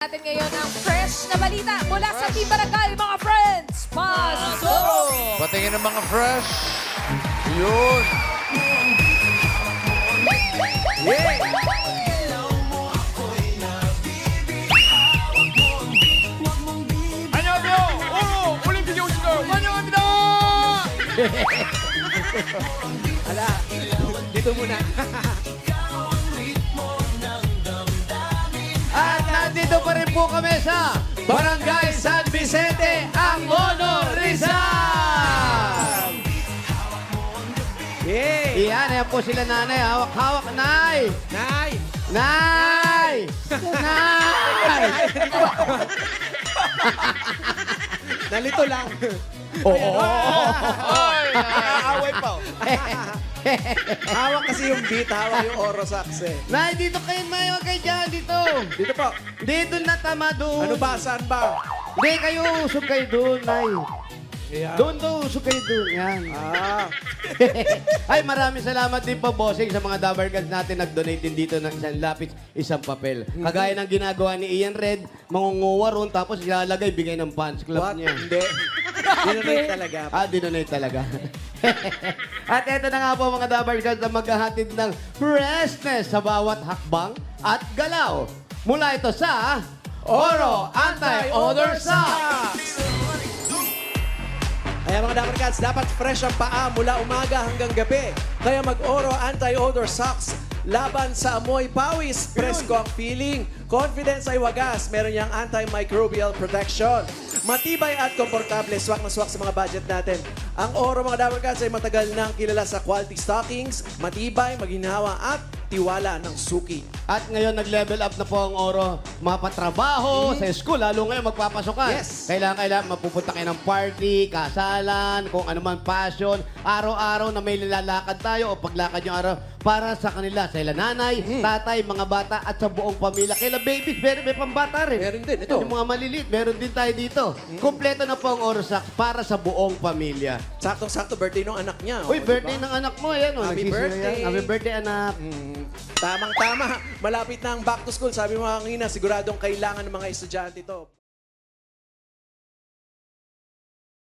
Natin ngayon ang fresh na balita mula sa Team Barangay, mga friends. Pasok! Patingin ng mga fresh. Yun. 안녕하세요. 올림픽에 오신 걸 환영합니다. Ala, dito muna. At nandito pa rin po kami sa Barangay San Vicente, Angono, Rizal! Yay! Iyan, ayan po sila nanay. Hawak-hawak, nay! Nay! Nay! Nay! Nalito lang. Oo. Ay, naaaway pa. Hawak kasi yung beat, hawak yung oro sax eh. Nay, dito kayo, may huwag kayo dyan, dito. Dito po. Dito na tama doon. Ano ba? Saan ba? Hindi, kayo, usog kayo doon, nay. Yeah. Doon daw, usog kayo doon. Yan. Ah, Ay, maraming salamat din po, bossing, sa mga Dabarkans natin nag-donate din dito ng isang lapis, isang papel. Kagaya ng ginagawa ni Ian Red, mangunguwa ron, tapos ilalagay, bigay ng fans club what? niya. Hindi. Dinonate talaga. Ah, dinonate talaga. At eto na nga po mga Dabarkans na maghahatid ng freshness sa bawat hakbang at galaw. Mula ito sa Oro Anti-Odor Socks. Kaya mga Dapper Cats, dapat fresh ang paa mula umaga hanggang gabi. Kaya mag-Oro Anti-Odor Socks. Laban sa amoy pawis, presko ang feeling. Confidence ay wagas. Meron niyang antimicrobial protection. Matibay at komportable, swak na swak sa mga budget natin. Ang Oro mga Dapper Cats ay matagal nang kilala sa quality stockings, matibay, maginhawa at tiwala ng suki. At ngayon, nag-level up na po ang Oro. Mapatrabaho, sa school, lalo ngayon magpapasokan. Yes. Kailangan mapupunta kayo ng party, kasalan, kung ano man passion. Araw-araw na may nilalakad tayo o paglakad yung araw para sa kanila. Sa ila nanay, tatay, mga bata at sa buong pamilya. Kaila babies, may pambata rin. Meron din, ito. Yung mga maliliit, meron din tayo dito. Kompleto na po ang Oro Socks para sa buong pamilya. Saktong-sakto birthday ng anak niya. Uy, oh, birthday diba? ng anak mo, yan. Oh, Happy nagsisiyo birthday. yan. Happy birthday, anak. Tamang-tama. Malapit na ang back to school. Sabi mo kanina, siguradong kailangan ng mga estudyante ito.